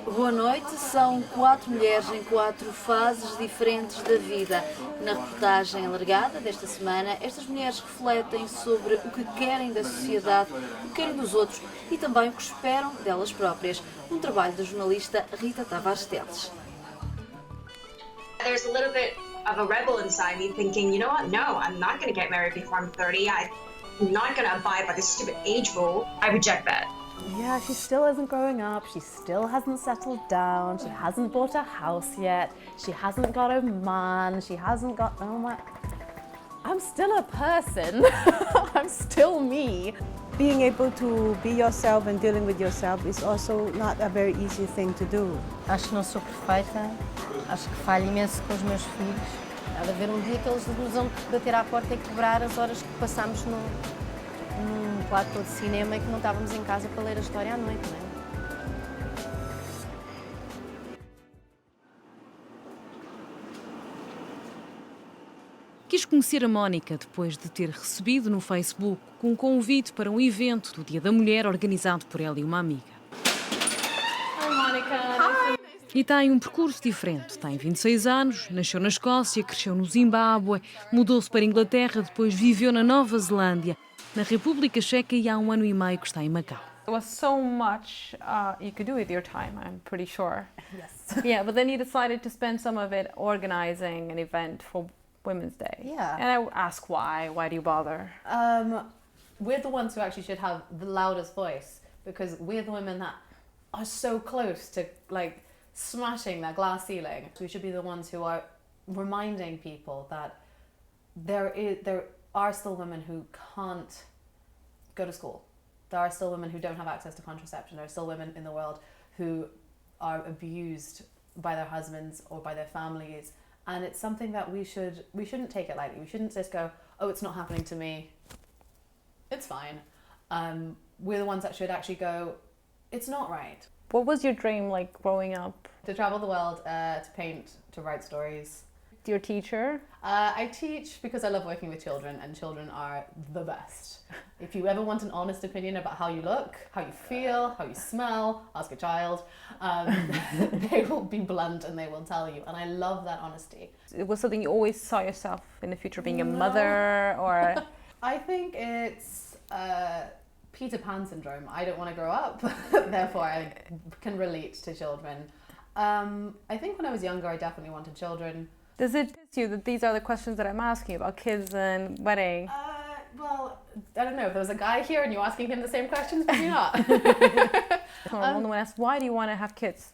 Boa noite, são 4 mulheres em 4 fases diferentes da vida. Na reportagem alargada desta semana, estas mulheres refletem sobre o que querem da sociedade, o que querem dos outros e também o que esperam delas próprias. Um trabalho da jornalista Rita Tavares-Teles. There's a little bit of a rebel inside me thinking, you know what, no, I'm not going to get married before I'm 30. I'm not going to abide by this stupid age rule. I reject that. Yeah, she still isn't growing up, she still hasn't settled down, she hasn't bought a house yet, she hasn't got a man, she hasn't got... Oh my... I'm still a person. I'm still me. Being able to be yourself and dealing with yourself is also not a very easy thing to do. Acho que não sou perfeita, acho que falho imenso com os meus filhos. Há de haver um dia que eles nos vão bater à porta e quebrar as horas que passamos num platô de cinema e que não estávamos em casa para ler a história à noite, não é? Quis conhecer a Mónica depois de ter recebido no Facebook um convite para um evento do Dia da Mulher organizado por ela e uma amiga. Hi, Monica. E tem um percurso diferente. Tem 26 anos, nasceu na Escócia, cresceu no Zimbábue, mudou-se para a Inglaterra, depois viveu na Nova Zelândia, na República Checa e há 1 ano e meio que está em Macau. There was so much you could do with your time, I'm pretty sure. Yes. Yeah, but then you decided to spend some of it organizing an event for Women's Day. Yeah. And I ask why. Why do you bother? We're the ones who actually should have the loudest voice because we're the women that are so close to like smashing that glass ceiling. We should be the ones who are reminding people that there are still women who can't go to school. There are still women who don't have access to contraception. There are still women in the world who are abused by their husbands or by their families. And it's something that we shouldn't take it lightly. We shouldn't just go, oh, it's not happening to me. It's fine. We're the ones that should actually go, it's not right. What was your dream like growing up? To travel the world, to paint, to write stories. Your teacher? I teach because I love working with children and children are the best. If you ever want an honest opinion about how you look, how you feel, how you smell, ask a child. They will be blunt and they will tell you. And I love that honesty. It was something you always saw yourself in the future being a mother or... I think it's Peter Pan syndrome. I don't want to grow up, therefore I can relate to children. I think when I was younger I definitely wanted children. Does it hit you that these are the questions that I'm asking about kids and wedding? Well, I don't know. If there was a guy here and you're asking him the same questions, maybe not. Someone asks, why do you want to have kids?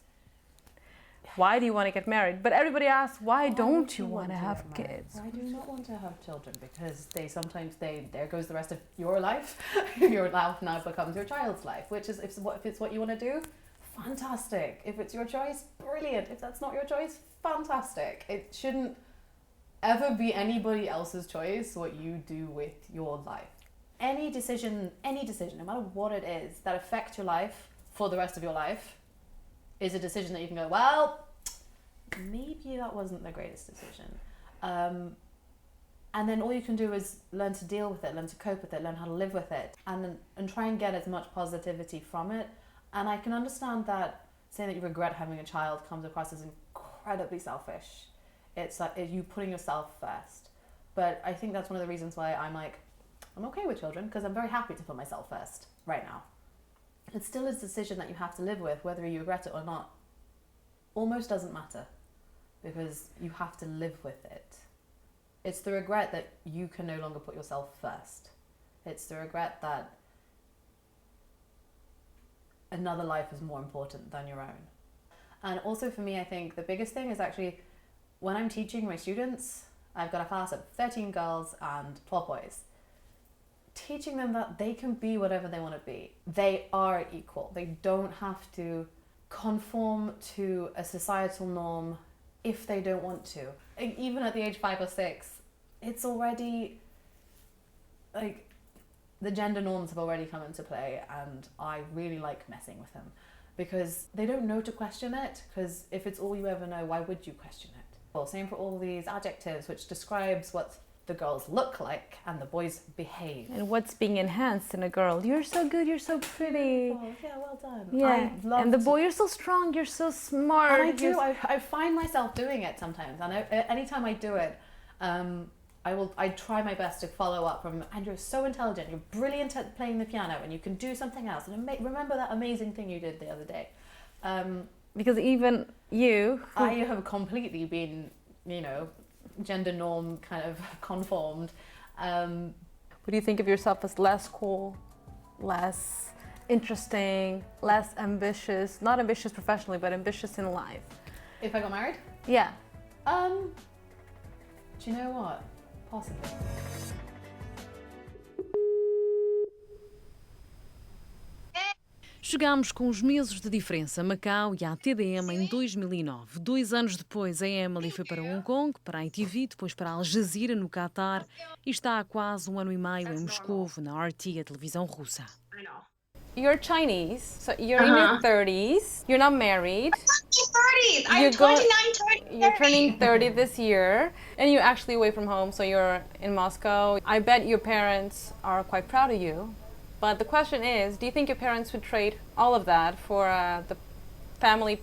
Why do you want to get married? But everybody asks, why don't you want to have kids? I do not want to have children because there goes the rest of your life. Your life now becomes your child's life, which is if it's what you want to do, fantastic. If it's your choice, brilliant. If that's not your choice, fantastic. It shouldn't ever be anybody else's choice what you do with your life. Any decision, no matter what it is, that affects your life for the rest of your life is a decision that you can go, well, maybe that wasn't the greatest decision. And then all you can do is learn to deal with it, learn to cope with it, learn how to live with it, and try and get as much positivity from it. And I can understand that saying that you regret having a child comes across as incredibly selfish. It's like you putting yourself first. But I think that's one of the reasons why I'm okay with children, because I'm very happy to put myself first right now. It still is a decision that you have to live with, whether you regret it or not. Almost doesn't matter, because you have to live with it. It's the regret that you can no longer put yourself first. It's the regret that another life is more important than your own. And also for me, I think the biggest thing is actually when I'm teaching my students, I've got a class of 13 girls and 12 boys, teaching them that they can be whatever they want to be. They are equal. They don't have to conform to a societal norm if they don't want to. Even at the age 5 or 6, it's already like the gender norms have already come into play, and I really like messing with them because they don't know to question it, because if it's all you ever know, why would you question it? Well, same for all these adjectives which describes what's the girls look like and the boys behave. And what's being enhanced in a girl? You're so good, you're so pretty. Oh, yeah, well done. Yeah, I love and the to- boy, you're so strong, you're so smart. And I do. I find myself doing it sometimes, and anytime I do it, I try my best to follow up from, and you're so intelligent, you're brilliant at playing the piano, and you can do something else. And remember that amazing thing you did the other day. Because even you, I have completely been, you know, gender norm kind of conformed. would you think of yourself as less cool, less interesting, less ambitious? Not ambitious professionally, but ambitious in life. If I got married, Yeah. do you know what? Possibly. Chegámos com os meses de diferença a Macau e à TDM em 2009. 2 anos depois, a Emily foi para Hong Kong, para a ITV, depois para Al Jazeera, no Qatar, e está há quase 1 ano e meio em Moscou, na RT, a televisão russa. I know. You're Chinese, so you're in your 30s, you're not married, 30s. I'm You're go- 29, turning you're 30. turning 30 this year, and you're actually away from home, so you're in Moscow. I bet your parents are quite proud of you. But the question is, do you think your parents would trade all of that for the family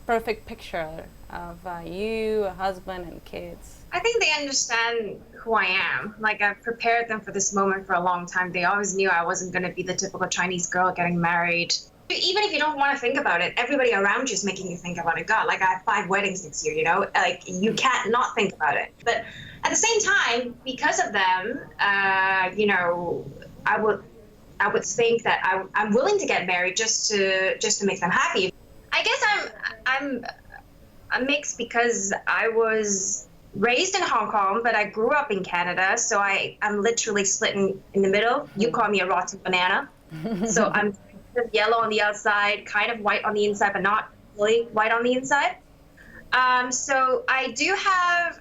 perfect picture of you, a husband, and kids? I think they understand who I am. Like, I've prepared them for this moment for a long time. They always knew I wasn't going to be the typical Chinese girl getting married. Even if you don't want to think about it, everybody around you is making you think about it. God, like, I have 5 weddings next year, you know? Like, you can't not think about it. But at the same time, because of them, you know, I would think that I'm willing to get married just to make them happy. I guess I'm a mix because I was raised in Hong Kong, but I grew up in Canada, so I'm literally split in the middle. You call me a rotten banana. So I'm kind of yellow on the outside, kind of white on the inside, but not really white on the inside. So I do have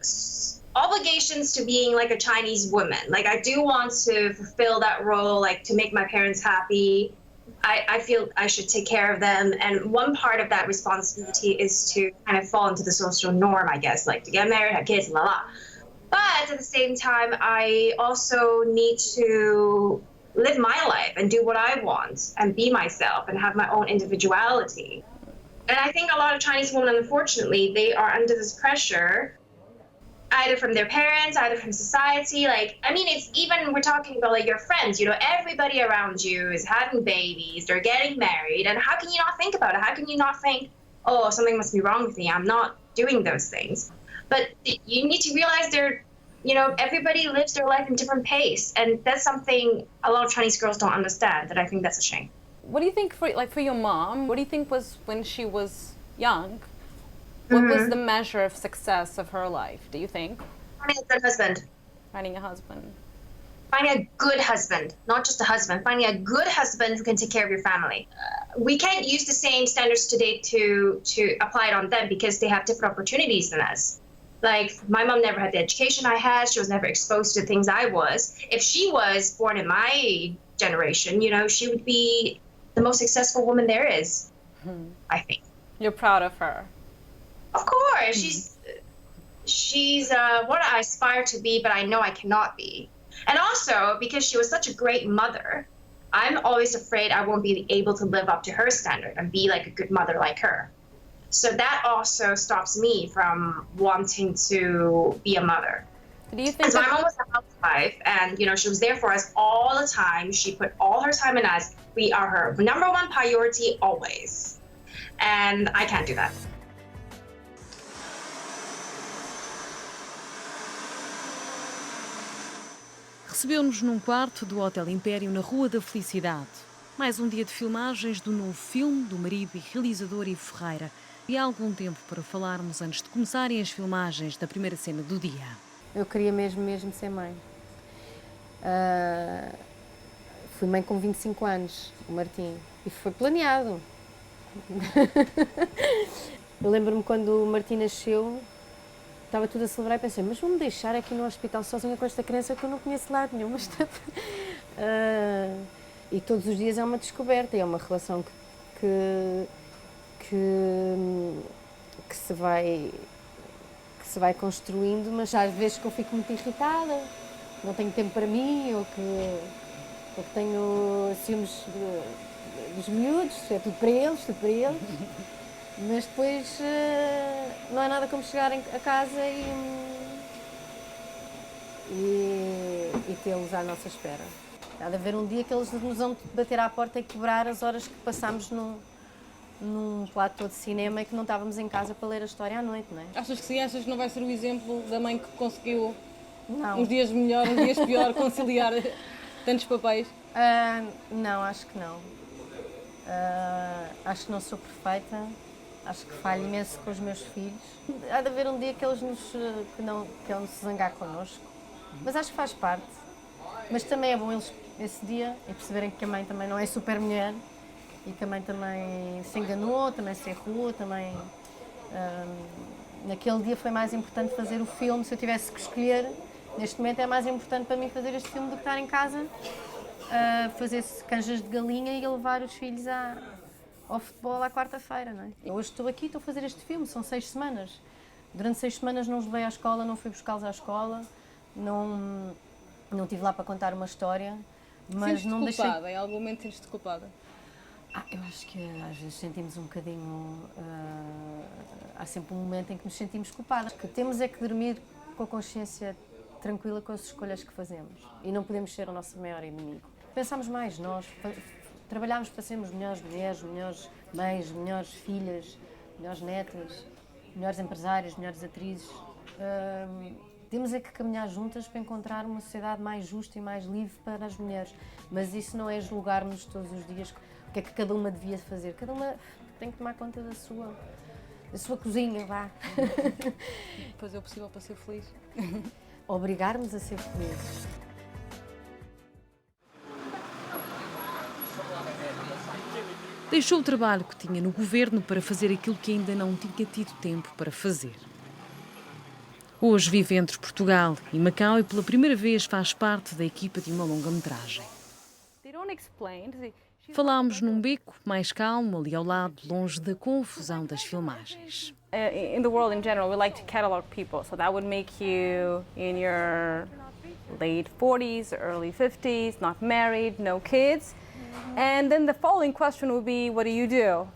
obligations to being like a Chinese woman. Like, I do want to fulfill that role, like to make my parents happy. I feel I should take care of them. And one part of that responsibility is to kind of fall into the social norm, I guess, like to get married, have kids, la la. But at the same time, I also need to live my life and do what I want and be myself and have my own individuality. And I think a lot of Chinese women, unfortunately, they are under this pressure, either from their parents, either from society. Like, I mean, it's even, we're talking about like your friends, you know, everybody around you is having babies, they're getting married. And how can you not think about it? How can you not think, oh, something must be wrong with me, I'm not doing those things? But you need to realize you know, everybody lives their life in different pace. And that's something a lot of Chinese girls don't understand, and I think that's a shame. What do you think for your mom? What do you think was when she was young? What was the measure of success of her life, do you think? Finding a good husband. Finding a husband. Finding a good husband, not just a husband. Finding a good husband who can take care of your family. We can't use the same standards today to apply it on them because they have different opportunities than us. Like, my mom never had the education I had. She was never exposed to things I was. If she was born in my generation, you know, she would be the most successful woman there is, I think. You're proud of her. Of course, she's what I aspire to be, but I know I cannot be. And also, because she was such a great mother, I'm always afraid I won't be able to live up to her standard and be like a good mother like her. So that also stops me from wanting to be a mother. Do you think Because my mom was a housewife, and you know, she was there for us all the time. She put all her time in us. We are her number one priority always. And I can't do that. Recebeu-nos num quarto do Hotel Império na Rua da Felicidade. Mais um dia de filmagens do novo filme do marido e realizador Ivo Ferreira. E há algum tempo para falarmos antes de começarem as filmagens da primeira cena do dia. Eu queria mesmo ser mãe. Fui mãe com 25 anos, o Martim, e foi planeado. Eu lembro-me quando o Martim nasceu, estava tudo a celebrar e pensei, mas vou-me deixar aqui no hospital sozinha com esta criança que eu não conheço de lado nenhum. E todos os dias é uma descoberta, é uma relação que se se vai construindo, mas às vezes que eu fico muito irritada, não tenho tempo para mim, ou que tenho ciúmes dos miúdos, é tudo para eles, mas depois não há nada como chegar a casa e tê-los à nossa espera. Há de haver um dia que eles nos vão bater à porta e quebrar as horas que passámos num platô de cinema e que não estávamos em casa para ler a história à noite, não é? Achas que sim? Achas que não vai ser o exemplo da mãe que conseguiu Não. uns dias melhor, uns dias pior, conciliar tantos papéis? Não, acho que não. Acho que não sou perfeita, acho que falho imenso com os meus filhos. Há de haver um dia que eles que não se zangar connosco, mas acho que faz parte. Mas também é bom eles, esse dia, e perceberem que a mãe também não é super mulher e que a mãe também se enganou, também se errou, também... naquele dia foi mais importante fazer o filme, se eu tivesse que escolher, neste momento é mais importante para mim fazer este filme do que estar em casa a fazer canjas de galinha e a levar os filhos ao futebol à quarta-feira, não é? Eu hoje estou aqui, estou a fazer este filme, são 6 semanas. Durante 6 semanas não os levei à escola, não fui buscá-los à escola, não estive lá para contar uma história, mas não deixei... culpada? Em algum momento sentes-te culpada? Eu acho que às vezes sentimos um bocadinho... há sempre um momento em que nos sentimos culpadas. O que temos é que dormir com a consciência tranquila com as escolhas que fazemos e não podemos ser o nosso maior inimigo. Pensamos mais nós, trabalhamos para sermos melhores mulheres, melhores mães, melhores filhas, melhores netas, melhores empresárias, melhores atrizes. Temos é que caminhar juntas para encontrar uma sociedade mais justa e mais livre para as mulheres. Mas isso não é julgar-nos todos os dias o que é que cada uma devia fazer. Cada uma tem que tomar conta da sua cozinha, vá. Fazer o possível para ser feliz. Obrigar-nos a ser felizes. Deixou o trabalho que tinha no governo para fazer aquilo que ainda não tinha tido tempo para fazer. Hoje vive entre Portugal e Macau e pela primeira vez faz parte da equipa de uma longa-metragem. Falámos num beco mais calmo, ali ao lado, longe da confusão das filmagens. In the world in general, we like to catalog people, so that would make you in your late 40s, early 50s, not married, no kids. And then the following question would be, what do you do?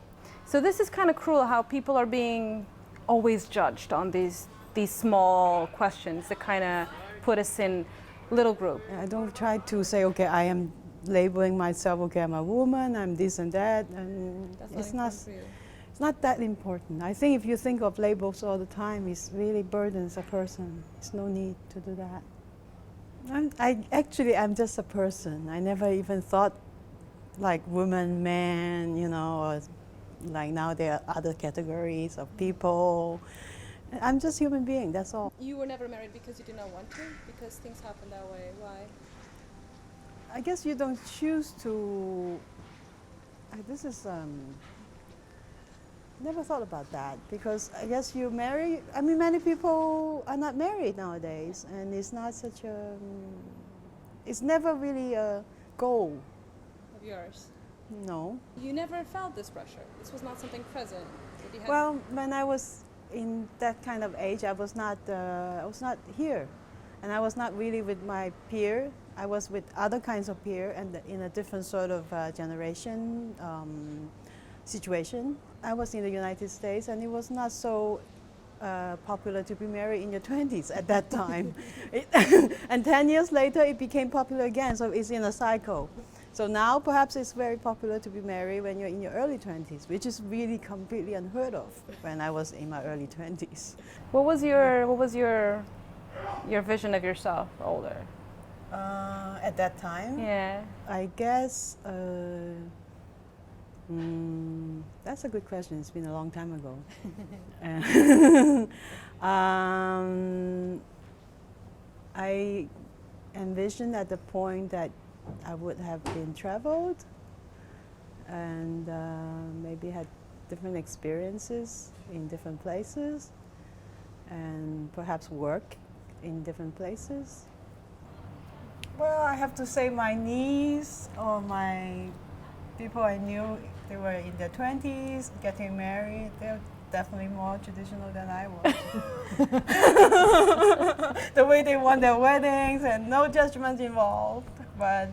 So this is kind of cruel how people are being always judged on these small questions that kind of put us in little group. I don't try to say, okay, I am labeling myself, okay, I'm a woman, I'm this and that, and it's not that important. I think if you think of labels all the time, it really burdens a person. There's no need to do that. I'm just a person. I never even thought like woman, man, or like now there are other categories of people. I'm just a human being, that's all. You were never married because you did not want to? Because things happen that way, why? I guess you don't choose to, never thought about that, because I guess you marry, many people are not married nowadays, and it's not such it's never really a goal. Of yours? No. You never felt this pressure? This was not something present? Well, when I was in that kind of age, I was not here, and I was not really with my peer. I was with other kinds of peer and in a different sort of generation situation. I was in the United States, and it was not so popular to be married in your 20s at that time. And 10 years later, it became popular again, so it's in a cycle. So now perhaps it's very popular to be married when you're in your early 20s, which is really completely unheard of when I was in my early 20s. What was your vision of yourself older? At that time? Yeah. I guess that's a good question. It's been a long time ago. I envisioned at the point that I would have been traveled and maybe had different experiences in different places and perhaps work in different places. Well, I have to say my niece or my people I knew, they were in their 20s, getting married. definitely more traditional than I was. The way they want their weddings and no judgment involved, but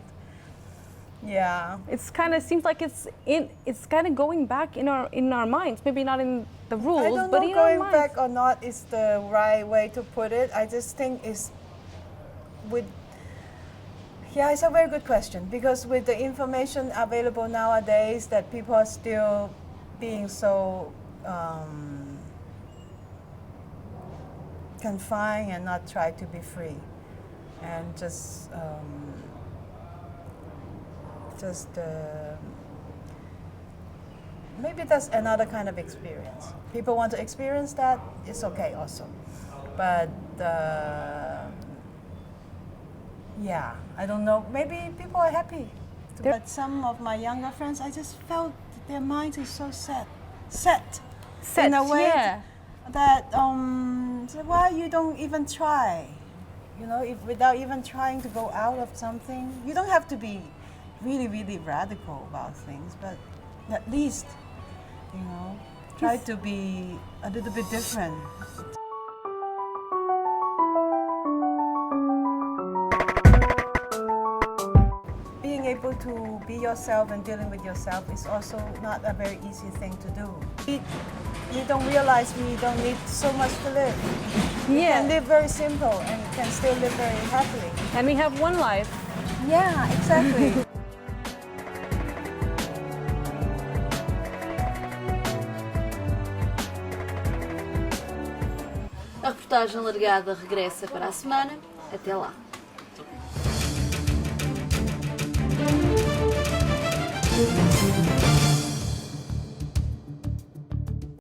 yeah. It's kind of seems like it's kind of going back in our minds. Maybe not in the rules, I don't but know in our going minds. back or not is the right way to put it. I just think it's a very good question, because with the information available nowadays that people are still being so confined and not try to be free and just maybe that's another kind of experience. People want to experience that, it's okay also. But yeah, I don't know, maybe people are happy. But some of my younger friends, I just felt their minds is so set in a way that why you don't even try, you know, if without even trying to go out of something. You don't have to be really, really radical about things, but at least, you know, try to be a little bit different. Being able to be yourself and dealing with yourself is also not a very easy thing to do. We don't realize we don't need so much to live. We can live very simple and can still live very happily. And we have one life. Yeah, exactly. A reportagem alargada regressa para a semana. Até lá. Thank you.